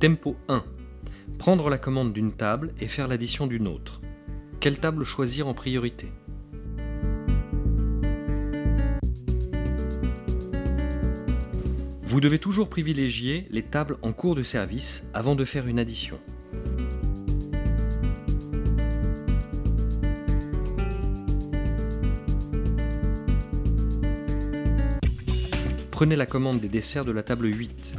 Tempo 1. Prendre la commande d'une table et faire l'addition d'une autre. Quelle table choisir en priorité ? Vous devez toujours privilégier les tables en cours de service avant de faire une addition. Prenez la commande des desserts de la table 8.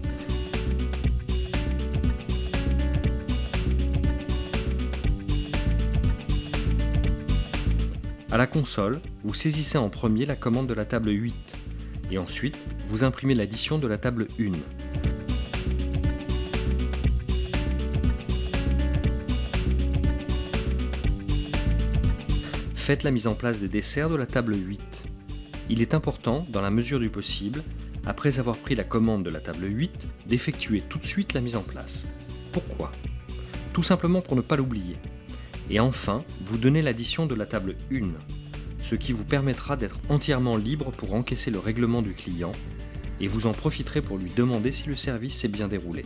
À la console, vous saisissez en premier la commande de la table 8 et ensuite vous imprimez l'addition de la table 1. Faites la mise en place des desserts de la table 8. Il est important, dans la mesure du possible, après avoir pris la commande de la table 8, d'effectuer tout de suite la mise en place. Pourquoi ? Tout simplement pour ne pas l'oublier. Et enfin, vous donnez l'addition de la table 1, ce qui vous permettra d'être entièrement libre pour encaisser le règlement du client, et vous en profiterez pour lui demander si le service s'est bien déroulé.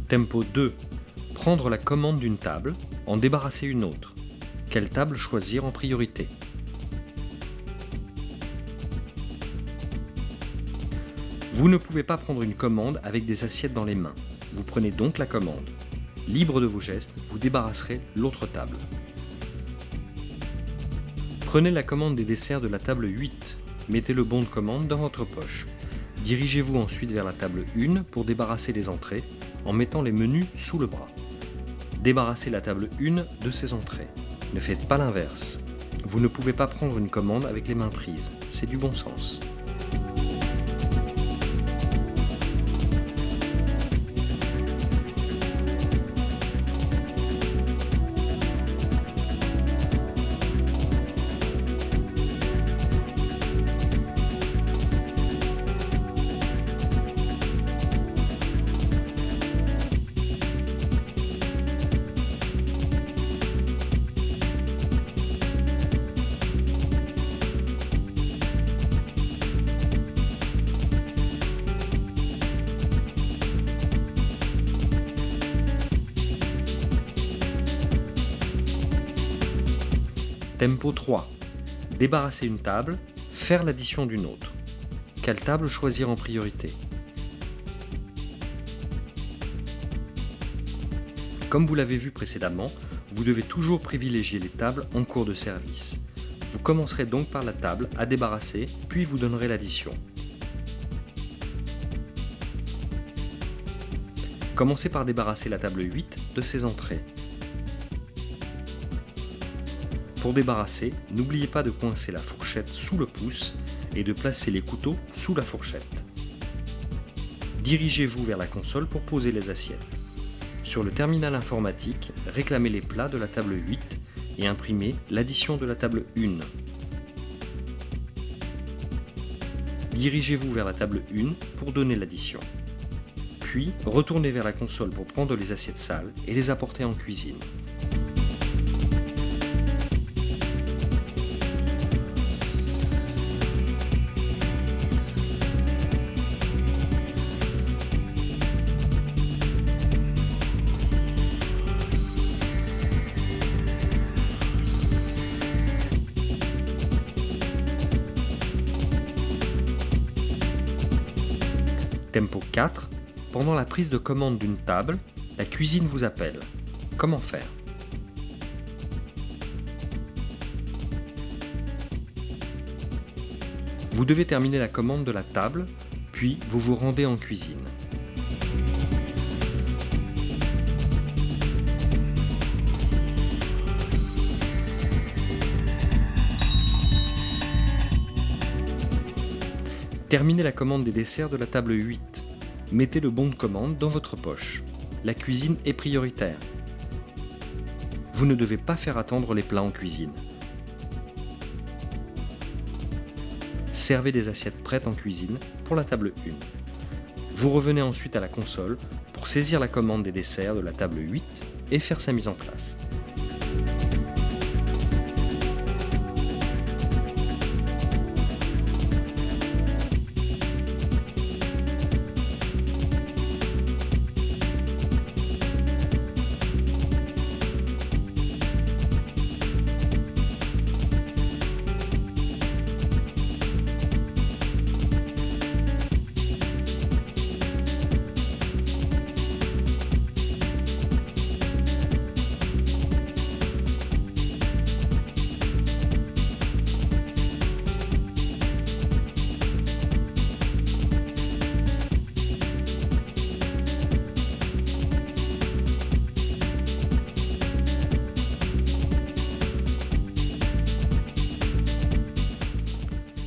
Tempo 2. Prendre la commande d'une table, en débarrasser une autre. Quelle table choisir en priorité ? Vous ne pouvez pas prendre une commande avec des assiettes dans les mains. Vous prenez donc la commande. Libre de vos gestes, vous débarrasserez l'autre table. Prenez la commande des desserts de la table 8. Mettez le bon de commande dans votre poche. Dirigez-vous ensuite vers la table 1 pour débarrasser les entrées, en mettant les menus sous le bras. Débarrassez la table 1 de ses entrées. Ne faites pas l'inverse. Vous ne pouvez pas prendre une commande avec les mains prises. C'est du bon sens. Tempo 3. Débarrasser une table, faire l'addition d'une autre. Quelle table choisir en priorité ? Comme vous l'avez vu précédemment, vous devez toujours privilégier les tables en cours de service. Vous commencerez donc par la table à débarrasser, puis vous donnerez l'addition. Commencez par débarrasser la table 8 de ses entrées. Pour débarrasser, n'oubliez pas de coincer la fourchette sous le pouce et de placer les couteaux sous la fourchette. Dirigez-vous vers la console pour poser les assiettes. Sur le terminal informatique, réclamez les plats de la table 8 et imprimez l'addition de la table 1. Dirigez-vous vers la table 1 pour donner l'addition. Puis, retournez vers la console pour prendre les assiettes sales et les apporter en cuisine. Tempo 4. Pendant la prise de commande d'une table, la cuisine vous appelle. Comment faire ? Vous devez terminer la commande de la table, puis vous vous rendez en cuisine. Terminez la commande des desserts de la table 8. Mettez le bon de commande dans votre poche. La cuisine est prioritaire. Vous ne devez pas faire attendre les plats en cuisine. Servez des assiettes prêtes en cuisine pour la table 1. Vous revenez ensuite à la console pour saisir la commande des desserts de la table 8 et faire sa mise en place.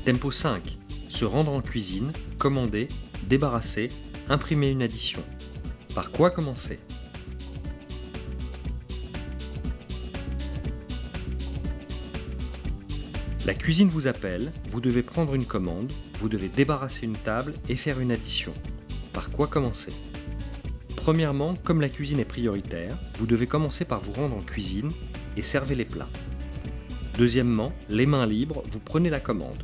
Tempo 5. Se rendre en cuisine, commander, débarrasser, imprimer une addition. Par quoi commencer ? La cuisine vous appelle, vous devez prendre une commande, vous devez débarrasser une table et faire une addition. Par quoi commencer ? Premièrement, comme la cuisine est prioritaire, vous devez commencer par vous rendre en cuisine et servez les plats. Deuxièmement, les mains libres, vous prenez la commande.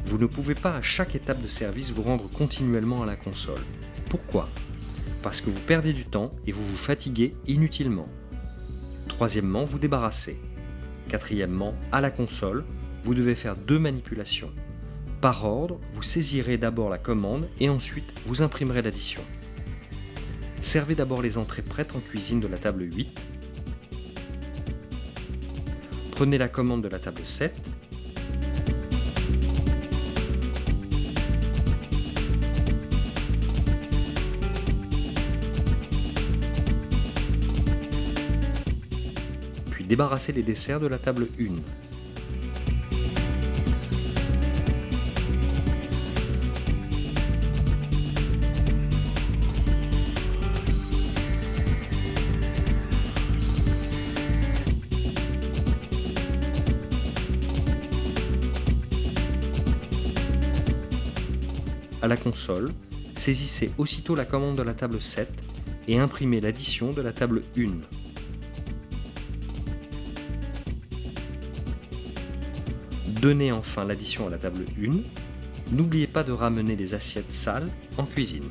Vous ne pouvez pas à chaque étape de service vous rendre continuellement à la console. Pourquoi ? Parce que vous perdez du temps et vous vous fatiguez inutilement. Troisièmement, vous débarrassez. Quatrièmement, à la console, vous devez faire 2 manipulations. Par ordre, vous saisirez d'abord la commande et ensuite vous imprimerez l'addition. Servez d'abord les entrées prêtes en cuisine de la table 8. Prenez la commande de la table 7. Débarrasser les desserts de la table 1. À la console, saisissez aussitôt la commande de la table 7 et imprimez l'addition de la table 1. Donnez enfin l'addition à la table 1. N'oubliez pas de ramener les assiettes sales en cuisine.